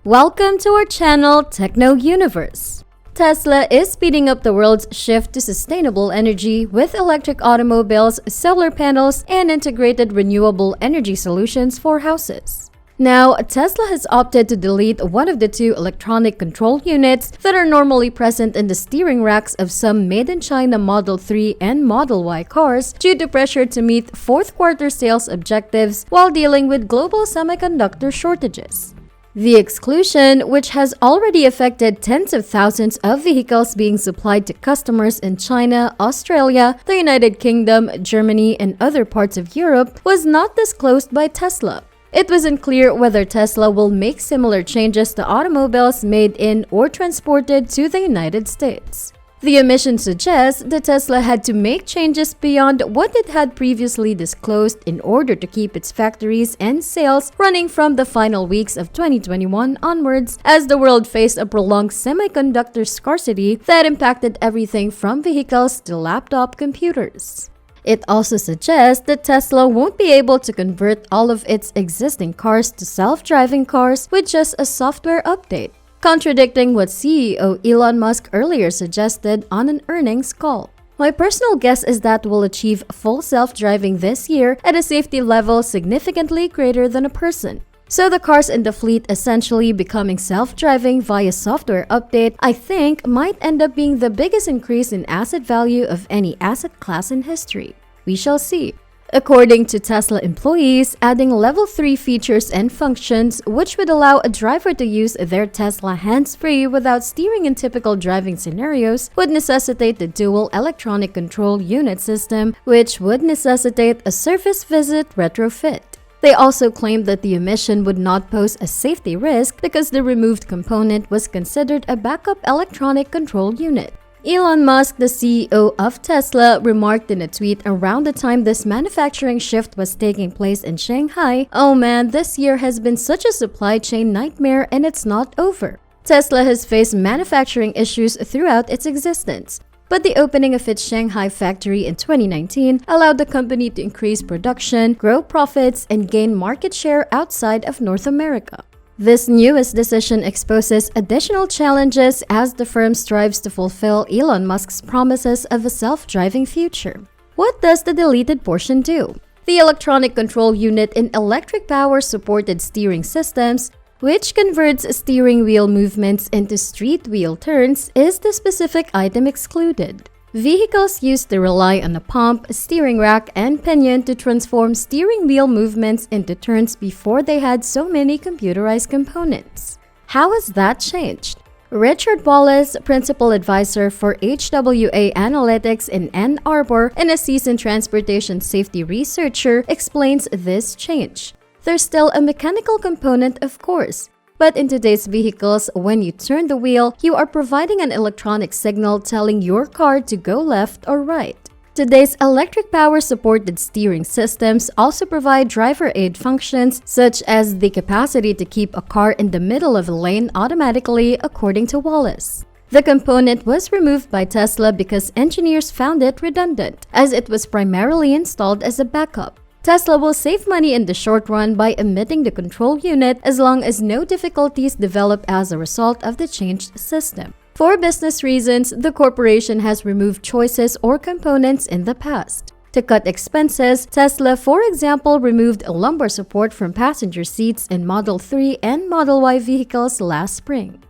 Welcome to our channel, Techno Universe. Tesla is speeding up the world's shift to sustainable energy with electric automobiles, solar panels, and integrated renewable energy solutions for houses. Now, Tesla has opted to delete one of the two electronic control units that are normally present in the steering racks of some made-in-China Model 3 and Model Y cars due to pressure to meet fourth-quarter sales objectives while dealing with global semiconductor shortages. The exclusion, which has already affected tens of thousands of vehicles being supplied to customers in China, Australia, the United Kingdom, Germany, and other parts of Europe, was not disclosed by Tesla. It was unclear whether Tesla will make similar changes to automobiles made in or transported to the United States. The omission suggests that Tesla had to make changes beyond what it had previously disclosed in order to keep its factories and sales running from the final weeks of 2021 onwards, as the world faced a prolonged semiconductor scarcity that impacted everything from vehicles to laptop computers. It also suggests that Tesla won't be able to convert all of its existing cars to self-driving cars with just a software update, contradicting what CEO Elon Musk earlier suggested on an earnings call. My personal guess is that we'll achieve full self-driving this year at a safety level significantly greater than a person. So the cars in the fleet essentially becoming self-driving via software update, I think, might end up being the biggest increase in asset value of any asset class in history. We shall see. According to Tesla employees, adding Level 3 features and functions, which would allow a driver to use their Tesla hands-free without steering in typical driving scenarios, would necessitate the dual electronic control unit system, which would necessitate a service visit retrofit. They also claimed that the omission would not pose a safety risk because the removed component was considered a backup electronic control unit. Elon Musk, the CEO of Tesla, remarked in a tweet around the time this manufacturing shift was taking place in Shanghai, "Oh man, this year has been such a supply chain nightmare and it's not over." Tesla has faced manufacturing issues throughout its existence, but the opening of its Shanghai factory in 2019 allowed the company to increase production, grow profits, and gain market share outside of North America. This newest decision exposes additional challenges as the firm strives to fulfill Elon Musk's promises of a self-driving future. What does the deleted portion do? The electronic control unit in electric power-supported steering systems, which converts steering wheel movements into street wheel turns, is the specific item excluded. Vehicles used to rely on a pump, steering rack, and pinion to transform steering wheel movements into turns before they had so many computerized components. How has that changed? Richard Wallace, principal advisor for HWA Analytics in Ann Arbor and a seasoned transportation safety researcher, explains this change. There's still a mechanical component, of course. But in today's vehicles, when you turn the wheel, you are providing an electronic signal telling your car to go left or right. Today's electric power-supported steering systems also provide driver aid functions, such as the capacity to keep a car in the middle of a lane automatically, according to Wallace. The component was removed by Tesla because engineers found it redundant, as it was primarily installed as a backup. Tesla will save money in the short run by omitting the control unit as long as no difficulties develop as a result of the changed system. For business reasons, the corporation has removed choices or components in the past. To cut expenses, Tesla, for example, removed lumbar support from passenger seats in Model 3 and Model Y vehicles last spring.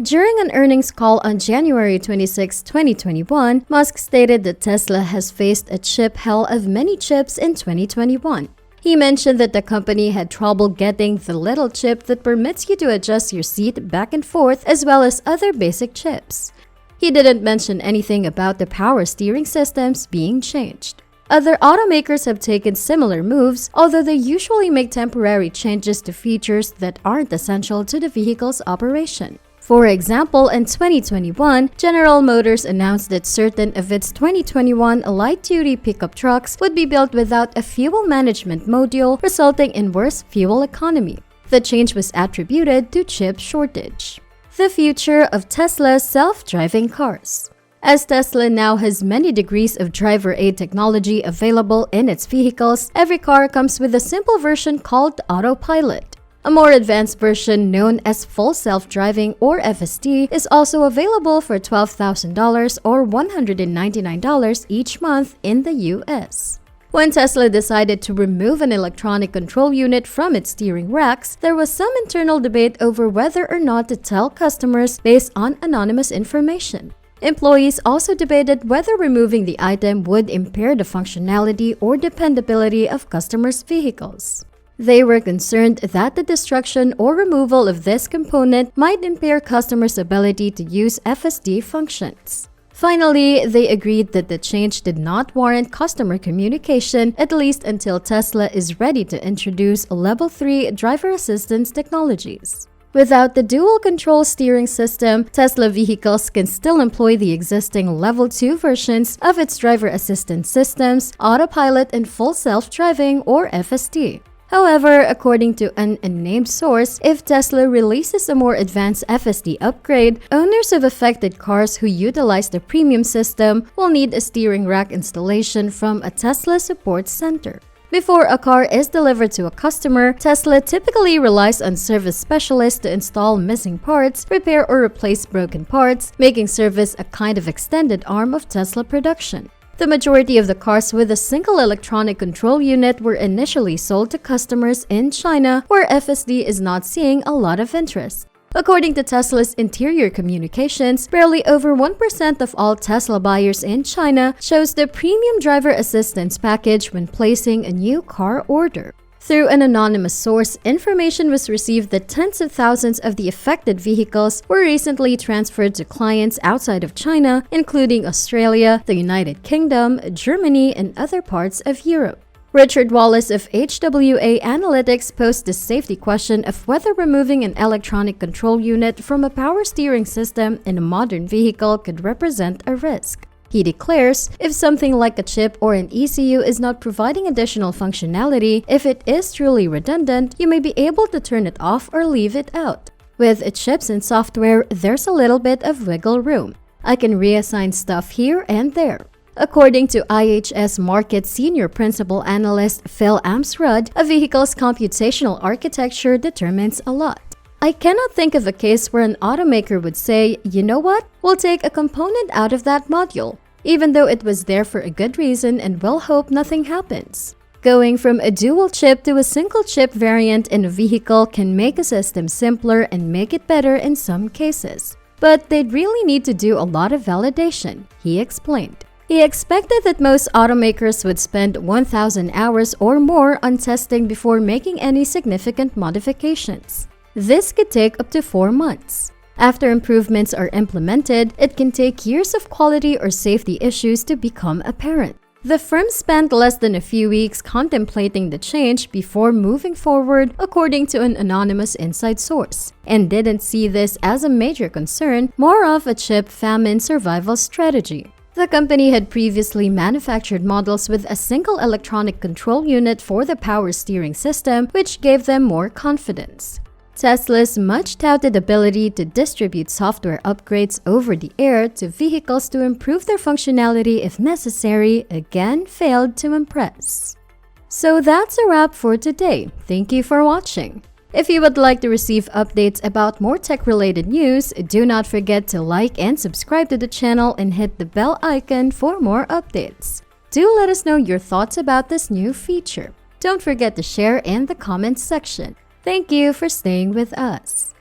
During an earnings call on January 26, 2021, Musk stated that Tesla has faced a chip hell of many chips in 2021. He mentioned that the company had trouble getting the little chip that permits you to adjust your seat back and forth, as well as other basic chips. He didn't mention anything about the power steering systems being changed. Other automakers have taken similar moves, although they usually make temporary changes to features that aren't essential to the vehicle's operation. For example, in 2021, General Motors announced that certain of its 2021 light-duty pickup trucks would be built without a fuel management module, resulting in worse fuel economy. The change was attributed to chip shortage. The future of Tesla's self-driving cars. As Tesla now has many degrees of driver aid technology available in its vehicles, every car comes with a simple version called Autopilot. A more advanced version known as full self-driving or FSD is also available for $12,000 or $199 each month in the US. When Tesla decided to remove an electronic control unit from its steering racks, there was some internal debate over whether or not to tell customers based on anonymous information. Employees also debated whether removing the item would impair the functionality or dependability of customers' vehicles. They were concerned that the destruction or removal of this component might impair customers' ability to use FSD functions. Finally, they agreed that the change did not warrant customer communication, at least until Tesla is ready to introduce Level 3 driver assistance technologies. Without the dual control steering system, Tesla vehicles can still employ the existing Level 2 versions of its driver assistance systems, autopilot and full self-driving or FSD. However, according to an unnamed source, if Tesla releases a more advanced FSD upgrade, owners of affected cars who utilize the premium system will need a steering rack installation from a Tesla support center. Before a car is delivered to a customer, Tesla typically relies on service specialists to install missing parts, repair or replace broken parts, making service a kind of extended arm of Tesla production. The majority of the cars with a single electronic control unit were initially sold to customers in China, where FSD is not seeing a lot of interest. According to Tesla's interior communications, barely over 1% of all Tesla buyers in China chose the premium driver assistance package when placing a new car order. Through an anonymous source, information was received that tens of thousands of the affected vehicles were recently transferred to clients outside of China, including Australia, the United Kingdom, Germany, and other parts of Europe. Richard Wallace of HWA Analytics posed the safety question of whether removing an electronic control unit from a power steering system in a modern vehicle could represent a risk. He declares, if something like a chip or an ECU is not providing additional functionality, if it is truly redundant, you may be able to turn it off or leave it out. With chips and software, there's a little bit of wiggle room. I can reassign stuff here and there. According to IHS Markit Senior Principal Analyst Phil Amsrud, a vehicle's computational architecture determines a lot. I cannot think of a case where an automaker would say, you know what, we'll take a component out of that module, even though it was there for a good reason and we'll hope nothing happens. Going from a dual chip to a single chip variant in a vehicle can make a system simpler and make it better in some cases. But they'd really need to do a lot of validation, he explained. He expected that most automakers would spend 1,000 hours or more on testing before making any significant modifications. This could take up to 4 months. After improvements are implemented, it can take years of quality or safety issues to become apparent. The firm spent less than a few weeks contemplating the change before moving forward, according to an anonymous inside source, and didn't see this as a major concern, more of a chip famine survival strategy. The company had previously manufactured models with a single electronic control unit for the power steering system, which gave them more confidence. Tesla's much-touted ability to distribute software upgrades over the air to vehicles to improve their functionality if necessary again failed to impress. So that's a wrap for today. Thank you for watching. If you would like to receive updates about more tech-related news, do not forget to like and subscribe to the channel and hit the bell icon for more updates. Do let us know your thoughts about this new feature. Don't forget to share in the comments section. Thank you for staying with us.